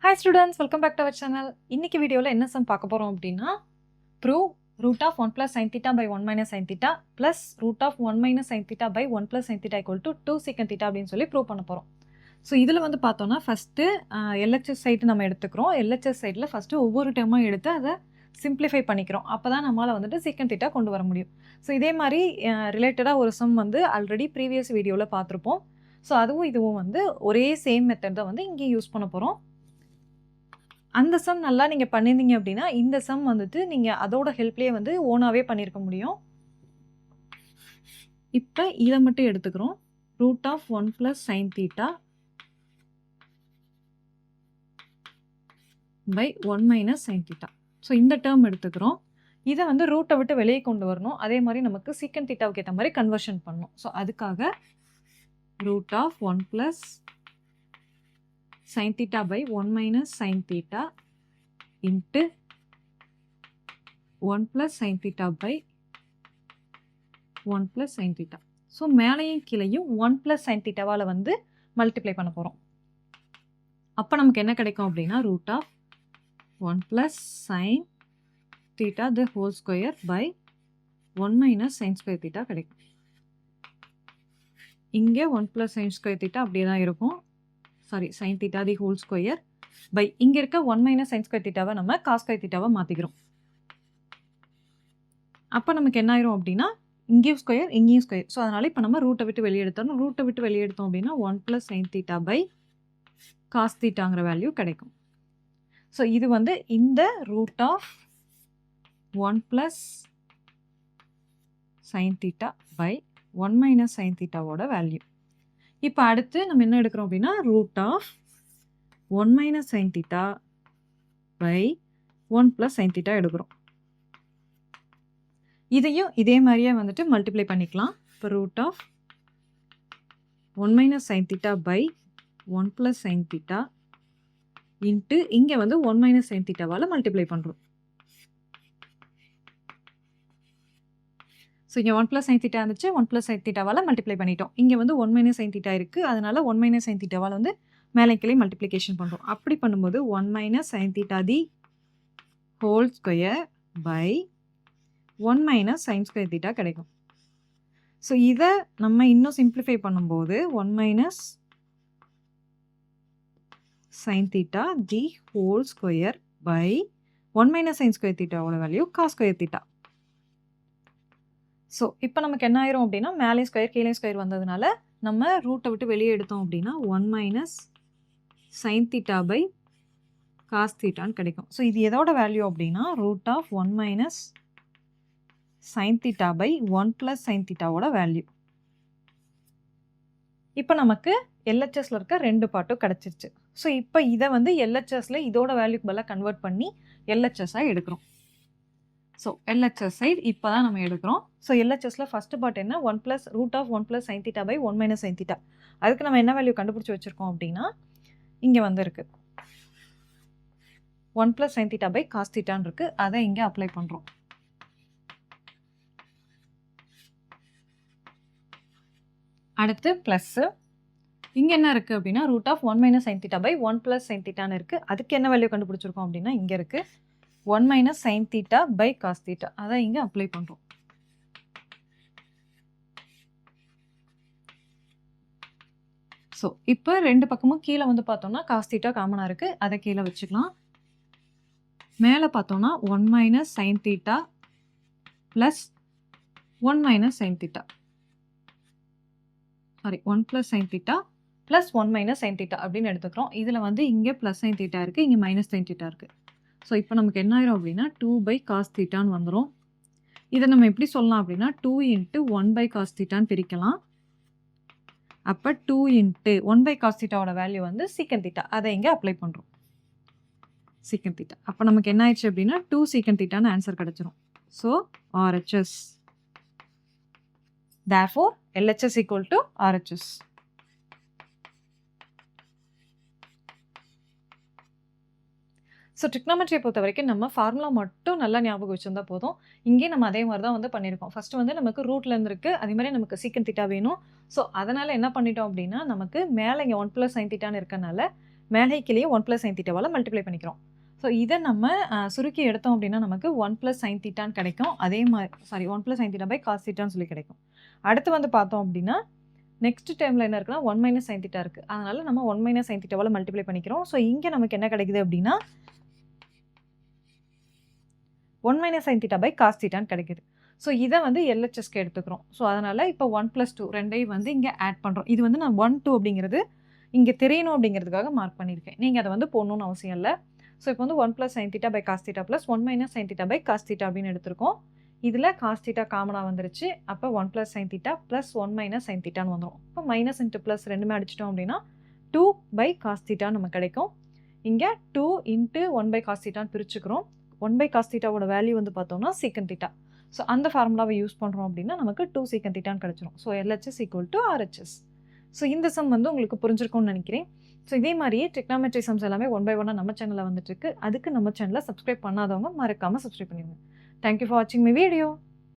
Hi students, welcome back to our channel. இன்னைக்கு வீடியோல என்ன சம் பார்க்க போறோம் அப்படின்னா prove root of 1 plus sin theta by 1 minus sin theta plus root of 1 minus sin theta by 1 plus sin theta equal to 2 secant theta அப்படின்னு சொல்லி prove பண்ண போறோம். ஸோ இதில் வந்து பார்த்தோம்னா ஃபஸ்ட்டு எல்ஹெச்எஸ் சைடு நம்ம எடுத்துக்கிறோம். எல்ஹெச்எஸ் சைடில் ஃபஸ்ட்டு ஒவ்வொரு டேர்மாக எடுத்து அதை சிம்பிளிஃபை பண்ணிக்கிறோம். அப்போ தான் நம்மளால் வந்துட்டு secant theta கொண்டு வர முடியும். ஸோ இதே மாதிரி ரிலேட்டடாக ஒரு சம் வந்து ஆல்ரெடி ப்ரீவியஸ் வீடியோவில் பார்த்துருப்போம். ஸோ அதுவும் இதுவும் வந்து ஒரே சேம் மெத்தட் தான் வந்து இங்கே யூஸ் பண்ண போகிறோம். அந்த சம் நல்லா நீங்கள் பண்ணியிருந்தீங்க அப்படின்னா இந்த சம் வந்துட்டு நீங்கள் அதோட ஹெல்ப்லேயே வந்து ஓனாகவே பண்ணியிருக்க முடியும். இப்போ இதை மட்டும் எடுத்துக்கிறோம். Root of 1 + sin theta by 1 - sin theta. So இந்த டேர்ம் எடுத்துக்கிறோம். இதை வந்து ரூட்டை விட்டு வெளியே கொண்டு வரணும். அதே மாதிரி நமக்கு secant thetaவுக்கு ஏற்ற மாதிரி கன்வர்ஷன் பண்ணணும். ஸோ அதுக்காக root of 1 + sin theta by 1 - sin theta into 1 + sin theta by 1 + sin theta. So மேலையும் கீழையும் 1 + sin thetaவால் வந்து மல்டிப்ளை பண்ண போகிறோம். அப்போ நமக்கு என்ன கிடைக்கும் அப்படின்னா root of 1 + sin theta the whole square by 1 - sin square theta கிடைக்கும். இங்கே 1 + sin square theta அப்படியே தான் இருக்கும். sin theta the whole square by இங்க இருக்க 1 - sin square thetaவை நம்ம cos square thetaவை மாற்றிக்கிறோம். அப்போ நமக்கு என்ன ஆயிரும் அப்படின்னா இங்கேயும் ஸ்கொயர் இங்கேயும் ஸ்கொயர். ஸோ அதனால் இப்போ நம்ம ரூட்டை விட்டு வெளியே எடுத்தோம். ரூட்டை விட்டு வெளியே எடுத்தோம் அப்படின்னா 1 + sin theta by cos thetaங்கிற வேல்யூ கிடைக்கும். ஸோ இது வந்து இந்த root of 1 + sin theta by 1 - sin thetaவோட வேல்யூ. இப்போ அடுத்து நம்ம என்ன எடுக்கிறோம் அப்படின்னா root of 1 - sin theta by 1 + sin theta எடுக்கிறோம். இதையும் இதே மாதிரியே வந்துட்டு மல்டிப்ளை பண்ணிக்கலாம். இப்போ root of 1 - sin theta by 1 + sin theta into இங்கே வந்து 1 - sin thetaவால் மல்டிப்ளை பண்ணுறோம். ஸோ இங்கே 1 + sin theta இருந்துச்சு. 1 + sin thetaவால் மல்டிப்ளை பண்ணிட்டோம். இங்கே வந்து 1 - sin theta இருக்குது. அதனால் 1 - sin thetaவால் வந்து மேலே கீழே மல்டிப்ளிகேஷன் பண்ணுறோம். அப்படி பண்ணும்போது 1 - sin theta the whole square by 1 - sin square theta கிடைக்கும். ஸோ இதை நம்ம இன்னும் சிம்பிளிஃபை பண்ணும்போது 1 - sin theta the whole square by 1 - sin square thetaவோட value cos square theta. So இப்போ நமக்கு என்ன ஆயிரும் அப்படின்னா மேலே ஸ்கொயர் கீழே ஸ்கொயர் வந்ததுனால நம்ம ரூட்டை விட்டு வெளியே எடுத்தோம் அப்படின்னா 1 - sin theta by cos thetaன்னு கிடைக்கும். ஸோ இது எதோட வேல்யூ அப்படின்னா root of 1 - sin theta by 1 + sin thetaவோட வேல்யூ. இப்போ நமக்கு எல்ஹெச்எஸ்ல இருக்க ரெண்டு பார்ட்டும் கிடச்சிருச்சு. ஸோ இப்போ இதை வந்து எல்ஹெச்எஸ்ல இதோட வேல்யூக்கு பதிலாக கன்வெர்ட் பண்ணி எல்ஹெச்எஸ்ஸாக எடுக்கிறோம். ஸோ எல்ஹெச்எஸ் சைடு இப்போ தான் நம்ம எடுக்கிறோம். ஸோ எல்ஹெச்எஸ்ல ஃபஸ்ட்டு பார்ட் என்ன 1 + root of 1 + sin theta by 1 - sin theta. அதுக்கு நம்ம என்ன வேல்யூ கண்டுபிடிச்சி வச்சுருக்கோம் அப்படின்னா இங்கே வந்து இருக்கு 1 + sin theta by cos thetaன்னு இருக்கு. அதை இங்கே அப்ளை பண்ணுறோம். அடுத்து ப்ளஸ்ஸு இங்கே என்ன இருக்குது அப்படின்னா root of 1 - sin theta by 1 + sin thetaன்னு இருக்குது. அதுக்கு என்ன வேல்யூ கண்டுபிடிச்சிருக்கோம் அப்படின்னா இங்கே இருக்குது 1 - sin theta by cos theta. அதை இங்கே அப்ளை பண்ணுறோம். ஸோ இப்போ ரெண்டு பக்கமும் கீழே வந்து பார்த்தோம்னா cos theta காமனாக இருக்குது. அதை கீழே வச்சுக்கலாம். மேலே பார்த்தோம்னா 1 - sin theta plus 1 - sin theta 1 + sin theta plus 1 - sin theta அப்படின்னு எடுத்துக்கிறோம். இதில் வந்து இங்கே ப்ளஸ் sin theta இருக்குது, இங்கே மைனஸ் sin theta இருக்குது. ஸோ இப்போ நமக்கு என்ன ஆயிரும் அப்படின்னா 2 / cos thetaன்னு வந்துடும். இதை நம்ம எப்படி சொல்லலாம் அப்படின்னா 2 × 1 / cos thetaன்னு பிரிக்கலாம். அப்போ 2 × 1 / cos thetaவோட வேல்யூ வந்து secant theta. அதை இங்கே அப்ளை பண்ணுறோம். secant theta. அப்போ நமக்கு என்ன ஆயிடுச்சு அப்படின்னா 2 secant thetaன்னு ஆன்சர் கிடச்சிரும். So RHS. Therefore LHS equal to RHS. So ட்ரிக்னாமெட்ரியை பொறுத்த வரைக்கும் நம்ம ஃபார்முலா மட்டும் நல்லா ஞாபகம் வச்சுருந்தா போதும். இங்கே நம்ம அதே மாதிரி தான் வந்து பண்ணியிருக்கோம். ஃபஸ்ட்டு வந்து நமக்கு ரூட்ல இருந்துருக்கு, அதே மாதிரி நமக்கு secant theta வேணும். ஸோ அதனால் என்ன பண்ணிட்டோம் அப்படின்னா நமக்கு மேலே இங்கே 1 + sin thetaன்னு இருக்கனால மேலே கீழே 1 + sin θவால் மல்டிப்ளை பண்ணிக்கிறோம். ஸோ இதை நம்ம சுருக்கி எடுத்தோம் அப்படின்னா நமக்கு 1 + sin θன்னு கிடைக்கும். அதே மாதிரி 1 + sin θ cos θன்னு சொல்லி கிடைக்கும். அடுத்து வந்து பார்த்தோம் அப்படின்னா நெக்ஸ்ட் டேர்மில் என்ன இருக்குன்னா 1 - sin θ இருக்குது. அதனால் நம்ம 1 - sin θவால் மல்டிப்ளை பண்ணிக்கிறோம். ஸோ இங்கே நமக்கு என்ன கிடைக்குது அப்படின்னா 1 - sin θ cos θன்னு கிடைக்குது. ஸோ இதை வந்து LHSக்கு எடுத்துக்கிறோம். ஸோ அதனால் இப்போ 1 + 2 ரெண்டையும் வந்து இங்கே ஆட் பண்ணுறோம். இது வந்து நான் 1, 2 அப்படிங்கிறது இங்கே தெரியணும் அப்படிங்கிறதுக்காக மார்க் பண்ணியிருக்கேன். நீங்கள் அதை வந்து போடணும்னு அவசியம் இல்லை. ஸோ இப்போ வந்து 1 + sin θ cos θ + 1 - sin θ cos θ அப்படின்னு எடுத்திருக்கோம். இதில் cos θ காமனாக வந்துருச்சு. அப்போ 1 + sin θ + 1 - sin θன்னு வந்துடும். இப்போ மைனஸ் இன்ட்டு ப்ளஸ் ரெண்டுமே அடிச்சிட்டோம் அப்படின்னா 2 cos θ நமக்கு கிடைக்கும். இங்கே 2 × 1 cos θன்னு பிரிச்சுக்கிறோம். 1 cos θவோட வேல்யூ வந்து பார்த்தோம்னா sec θ. ஸோ அந்த ஃபார்முலாவை யூஸ் பண்ணுறோம் அப்படின்னா நமக்கு 2 sec θன்னு கிடச்சிரும். So LHS = RHS. ஸோ இந்த சம் வந்து உங்களுக்கு புரிஞ்சிருக்கும்னு நினைக்கிறேன். ஸோ இதே மாதிரியே ட்ரிக்னாமெட்ரி சம்ஸ் எல்லாமே 1 by 1 நம்ம சேனலில் வந்துட்டு இருக்கு. அதுக்கு நம்ம சேனலை சப்ஸ்கிரைப் பண்ணாதவங்க மறக்காமல் சப்ஸ்கிரைப் பண்ணிடுங்க. தேங்க்யூ ஃபார் வாட்சிங் மை வீடியோ.